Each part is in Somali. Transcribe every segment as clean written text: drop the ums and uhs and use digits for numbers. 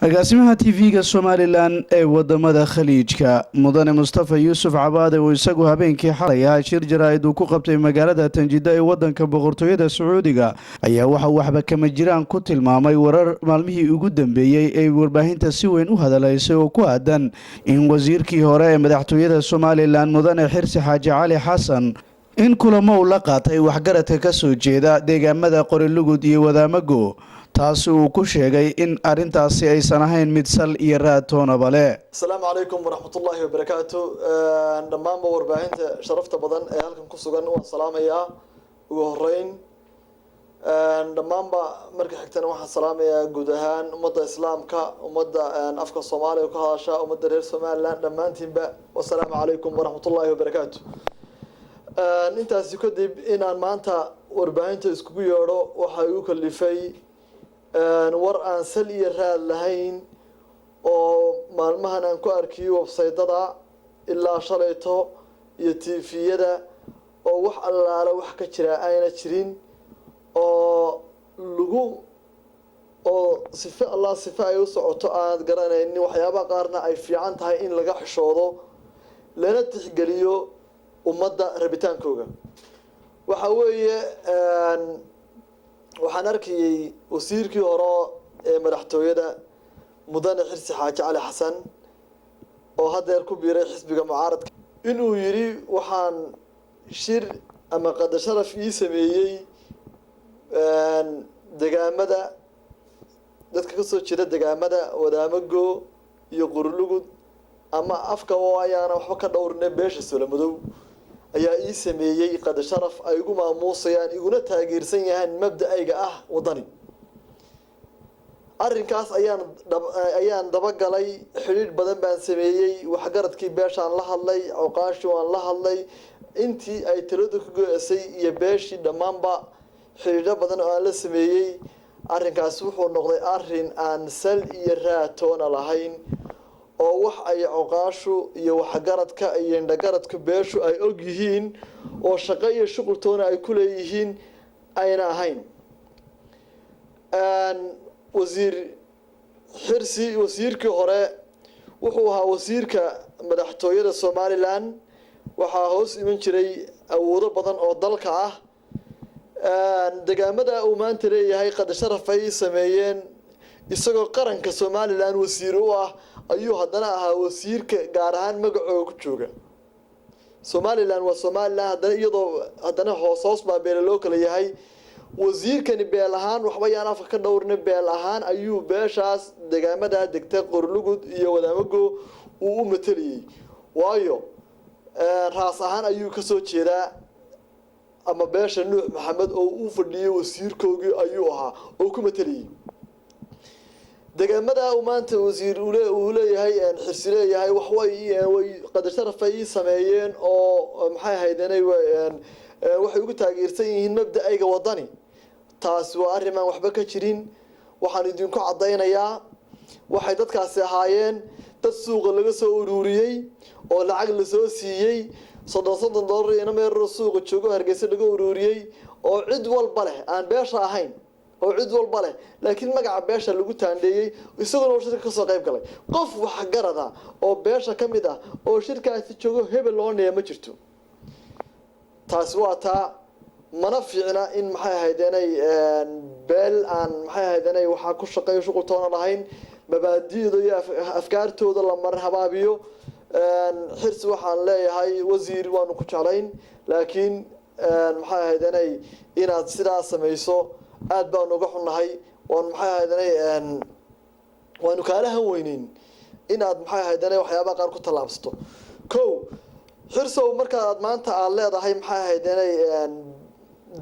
agaasimaha TV-ga Somaliland ee wadamada Khaliijka Mudane Mustafa Yuusuf Cabaade oo isagu habeenkii xalay ah shir jaraa'id uu ku qabtay magaalada Tanjida ee wadanka Boqortooyada Sacuudiga ayaa waxa waxba kama jiraan ku tilmaamay warar maalmihii ugu dambeeyay ee warbaahinta si weyn u hadalaysay oo ku aadan in wasiirkii hore ee madaxtooyada Somaliland Mudane Xirsi Xaaji Cali Xasan in kulamo uu la qaatay waxgaradka ka soo jeeda deegaamada Qorilugud iyo Wadaamago taasi uu ku sheegay in arintaasi aysan ahayn mid sal iyo raad toonaba leh. Assalaamu calaykum waraxmatullaahi wabarakaatuh. Dhammaanba warbaahinta sharafta badan ee halkan ku sugan waan salaamayaa ugu horeyn. Dhammaanba marka xigtana waxaan salaamayaa guud ahaan ummadda islaamka, ummadda afka Soomaaliya ku hadasha, ummadda reer Somaliland dhammaantiinba. Assalaamu calaykum waraxmatullaahi wabarakaatuh. Intaasi kadib inaan maanta warbaahinta iskugu yeedho waxa igu kalifay war aan sal iyo raad lahayn oo maalmahan aan ku arkay website-dada ilaa shalayto iyo TV-yada oo wax allaala wax ka jira ayna jirin oo sifa ay u socoto aan garanaynin waxyaabaha qaarna ay fiican tahay in laga xishoodo lana tixgeliyo ummadda rabitaankooga. waxa weeye waxaan arkayay wasiirkii hore ee madaxtooyada Mudane Xirsi Xaaji Cali Xasan oo hadeer ku biiray xisbiga mucaaradka inuu yiri waxaan shir ama qada sharaf ii sameeyay deegaamada dadka ka soo jeeda deegaamada Wadaamago iyo Qorilugud ama afka waayana waxba ka dhowrnay beesha Soomaalidu ayaa ii sameeyay qada sharaf ay ugu maamuusayaan iguna taageersan yahay mabda'ayga ah wadani. arrinkaas ayaan daba galay xiriir badan baan sameeyay waxgaradkii beeshaan la hadlay awqaashi waan la hadlay intii ay tiradu ku go'asay iyo beeshii dhammaanba xiriir badan oo aan la sameeyay. arrinkaas wuxuu noqday arrin aan sal iyo raad toona lahayn oo wax ay awqaashu iyo waxgaradka iyo indhagaradka beeshu ay og yihiin oo shaqo iyo shuqul toona ay ku leeyihiin ayna ahayn. wasiir Xirsi wasiirkii hore wuxuu ahaa wasiirka madaxtooyada Somaliland waxaa hoos iman jiray awoodo badan oo dalka ah. deegaamada uu maanta leeyahay qada sharaf ay sameeyeen isagoo qaranka Somaliland wasiir u ah ayuu haddana ahaa wasiirka gaar ahaan magacooda ku jooga. Somaliland waa Somaliland iyadoo haddana hoos baa beel loo kala yahay. wasiirkani beel ahaan waxba yaan afka ka dhowrnay beel ahaan ayuu beeshaas deegaamada degta Qorilugud iyo Wadaamago uu u mataliyay waayo raas ahaan ayuu ka soo jeedaa ama beesha Nuux Maxamed oo uu fadhiyay wasiirkoogii ayuu ahaa oo ku mataliyay. deegaamada uu maanta wasiir uu leeyahay Xirsi leeyahay wax way qada sharaf ay sameeyeen oo maxay haydanay waxay ugu taageersan yihiin mabda'ayga wadani. taas waa arrin aan waxba ka jirin. waxaan idinku cadeynayaa waxay dadkaasi ahaayeen dad suuqa laga soo ururiyay oo lacag la soo siiyay $30 ina meel suuqa joogo Hargeysa laga ururiyay oo cid walba leh aan beesha ahayn oo cid walba leh laakiin magaca beesha lagu taandeeyay isagoo shirka ka soo qayb galay qof wax garada oo beesha kamid ah oo shirkaasi joogo hebel loo neeyo ma jirto. taas waa taa mana fiicna in maxay haydanay beel aan maxay haydanay waxa ku shaqeeyo shuqul toona lahayn mabaadi'da iyo afkaartooda la marhabaabiyo. Xirsi waxaan leeyahay wasiir waanu ku jeclayn laakiin maxay haydanay inaad sidaas sameeyso aad baan uga xunahay waan maxay haydanay waanu kaala haweynin inaad maxay haydanay waxyaabaha qaar ku talaabsato. Xirsow markaad maanta aad leedahay maxay haydanay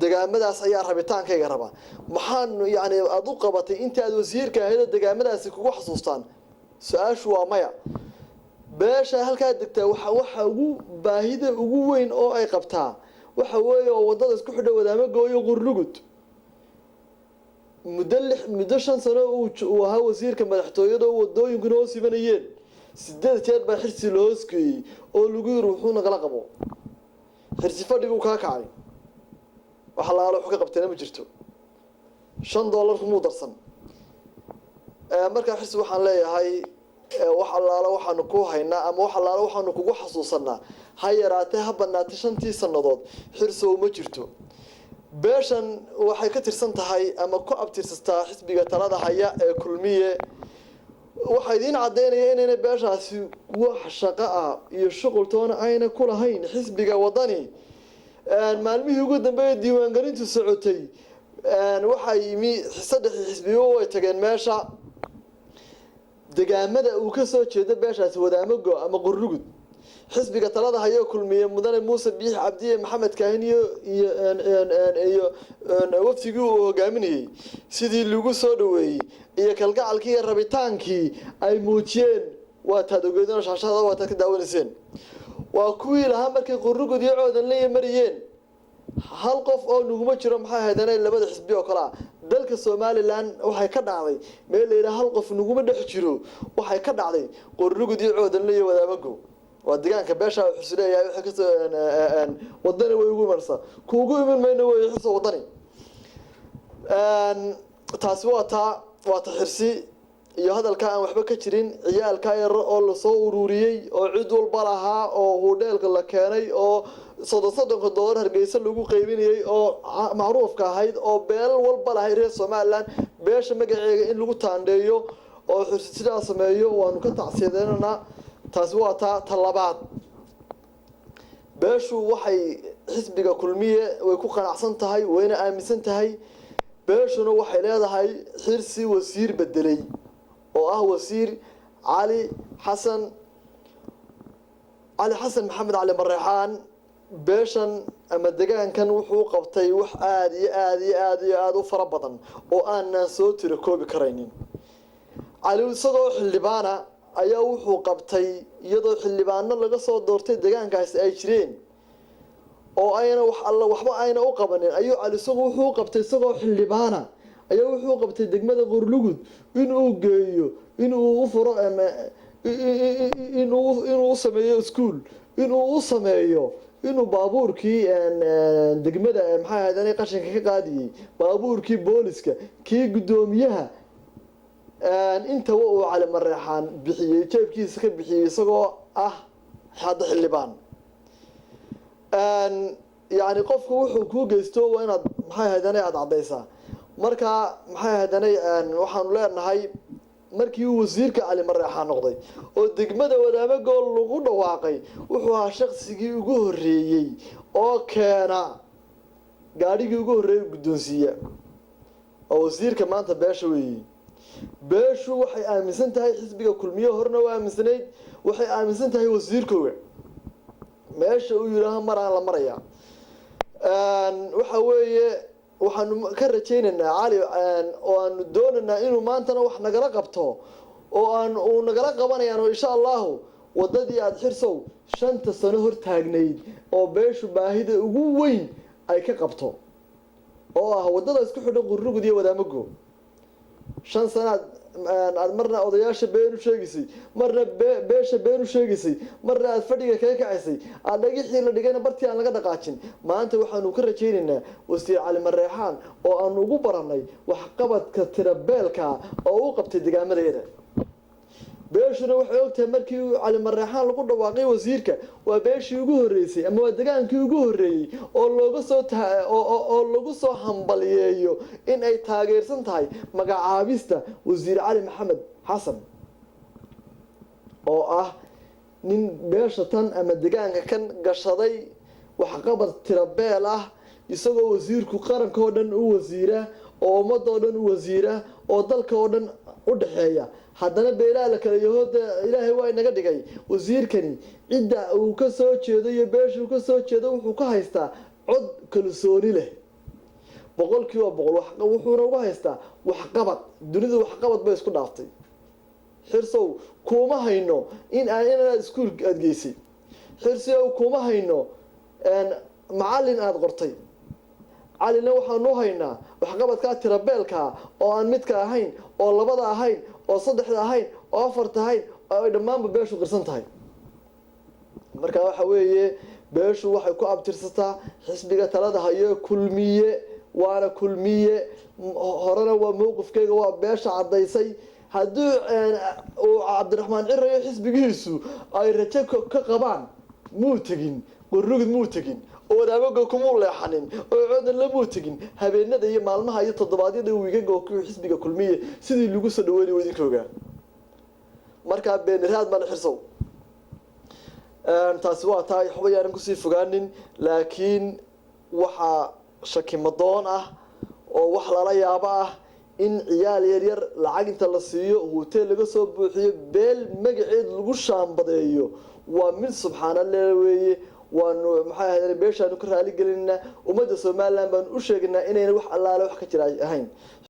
deegaamadaas ayaa rabitaankayga raba maxaan yaani aad u qabatay inta aad wasiirka ahayd deegaamadaasi kugu xasuustaan? su'aashu waa maya. beesha halka degta waxa ugu baahida ugu weyn oo ay qabtaa waxa weeye wadada isku xidha Wadaamago iyo Qorilugud. muddo 5 sano uu ahaa wasiirka madaxtooyada wadooyinkuna oo sibanayeen 8 jeer baa Xirsi loo iskeeyay oo lagu yiri wuxuu nagala qabo. Xirsi fadhigu ka kacay waxa la wax ka qabtay ma jirto $5 kuma darsan. markaa xirsi waxaan leeyahay wax allaala waxaanu ku haynaa ama wax allaala waxaanu kugu xasuusanaa ha yaraatee ha banaatay 5 sanadood xirsow ma jirto beeshan waxay ka tirsan tahay ama ku abtirsataa xisbiga talada haya ee kulmiye waxay idin cadeynaya inay beeshaasi wax shaqo ah iyo shaqo toona ayna ku lahayn xisbiga wadani maalmihii ugu dambeeyay diiwaangelintu socotay waxay yimi saddex xisbiyo way tageen meesha deegaamada uu ka soo jeedo beeshaasi wadaamago ama qurrugud xisbiga talada hayo kulmiye mudane Muuse Biix Cabdiye Maxamed Kaahin iyo waftigii uu hogaaminayay sidii lagu soo dhaweeyay iyo kalgacalkii rabitaankii ay muujiyeen waa tadogeedana shaashada waa ka daawanayeen waa kuwii lahaa markay qurrugud iyo coodan la mariyeen hal qof oo nuguma jiro maxay haydana labada xisbi oo kala dalka Soomaaliland waxay ka dhacday meel leeyahay hal qof nuguma dhex jiro waxay ka dhacday qurrugud iyo coodan la wadaamago waa deegaanka beesha xusuleeyahay waxa ka soo wadani way ugu marsa kuugu iman mayna way xirso wadani taasi waa ta xirsi iyo hadalka aan waxba ka jirin ciyaalka yar oo la soo ururiyay oo cid walba lahaa oo hudheelka la keenay oo $30 hargeysa lagu qaybinayay oo macruufka ahayd oo beel walba lahayd reer Soomaaliland beesha magaceega in lagu taandeeyo oo xirsi sidaas sameeyo waanu ka tacsiideynaa taasi waa ta labaad beeshu waxay xisbiga kulmiye way ku qanacsan tahay wayna aaminsan tahay beeshuna waxay leedahay xirsi wasiir bedelay oo ah wasiir Ali Xasan Maxamed Ali Marreexaan beeshan ama deegaankan wuxuu qabtay wax aad u fara badan oo aan soo tiro koobi karaynin Ali isagoo xildhibaana ayaa wuxuu qabtay iyadoo xildhibaano laga soo doortay deegaankaas ay jireen oo ayna waxba ayna u qabanin ayuu Ali isagoo wuxuu qabtay isagoo xildhibaana ayaa wuxuu qabtay degmada Qurlugud inuu geeyo inuu u furo inuu sameeyo school inuu sameeyo inuu baabuurkii degmada maxay ahaydeen qashinka ka qaadiyay baabuurkii booliska kii gudoomiyaha inta uu Ali Marreexaan bixiyay jeebkiisa ka bixiyay isagoo ah hada xildhibaan yani qofku wuxuu ku geysto waa inaad maxay ahaydeen aad cadeysaa marka maxay ahaydeen waxaan leenahay markii uu wasiirka Ali Marreexaan noqday oo degmada wadaamago lagu dhawaaqay wuxuu ahaa shakhsigii ugu horeeyay oo keena gaarigii ugu horeeyay guddoonsiya oo wasiirka maanta beesha weeyay beeshu waxay aaminsan tahay xisbiga kulmiye horna waa aaminsanayd waxay aaminsan tahay wasiirkooda meesha uu yiraahdo maraan la maraya waxa weeye waxaan ka rajaynaynaa Ali oo aan doonaynaa inuu maantana wax nagala qabto oo aan uu nagala qabanayaan insha Allah wadadii aad xirsow 5 sano hor taagnayd oo beeshu baahida ugu weyn ay ka qabto oo ah wadada isku xidhan Qurrugud iyo wadaamago 5 sanaad aad marna odayaasha beenu sheegisay marna beesha beenu sheegisay marna aad fadhiga ka kacisay aad dhagixii la dhigayna bartii aan laga dhaqaajin maanta waxaanu ka rajaynaynaa wasiir Ali Marreexaan oo aan ugu baranay wax qabadka tirabeelka oo uu qabtay deegaamadeeda beeshuna waxay ogtahay markii Ali Marreexaan lagu dhawaaqay wasiirka waa beeshii ugu horeysay ama waa deegaankii ugu horeeyay oo lagu soo hambaliyeeyo in ay taageersan tahay magacaabista wasiir Ali Maxamed Xasan oo ah nin beesha tan ama deegaanka kan gashaday wax qabad tirabeel ah isagoo wasiirku qaranka oo dhan u wasiira oo ummadda oo dhan u wasiira oo dalka oo dhan u dhaxeeya haddana beelaha kale yahooda Ilaahay waa inaga dhigay wasiirkani cidda uu ka soo jeedo iyo beeshu ka soo jeedo wuxuu ka haystaa cod kalsooni leh 100% wuxuuna uga haystaa wax qabad dunida wax qabad bay isku dhaaftay xirsow kuma hayno in aan iskuul adgeysay xirsow kuma hayno macallin aad qortay علينا وحنو هينا وحقبت كاتر بيلكا أو أن متك هين أو لبضة هين أو صدح هين أو أفرت هين أو دمان ببيشو قرصنت هين مركا وحويه بيشو وحي كو أبترستا حسبيقة تلاد هاي كل مية هرانا وموقف كيغا وبيش عدايسي haddii cabdiraxmaan ciro iyo xisbigiisu ay rajo ka qabaan muu tegin qorrugud muu tegin oo wadaagoga kumuu leexanin oo coodan lamuu tegin habeenada iyo maalmaha iyo toddobaadyada wiigaga oo xisbiga kulmiye sidii lagu soo dhaweynay idinkooga markaa beeniraad baan xirsow taasi waa tahay waxba yaanan kusii fogaanin laakiin waxaa shaki madoon ah oo wax lala yaabo ah in ciyaal yaryar lacag inta la siiyo hotel laga soo buuxiyo beel magaceed lagu shaambadeeyo waa mid subxaanallah weeye waanu maxay ahayd beeshaanu ka raali gelinaa ummadda Soomaaliland baan u sheegnaa inayna wax allaale wax ka jira ahayn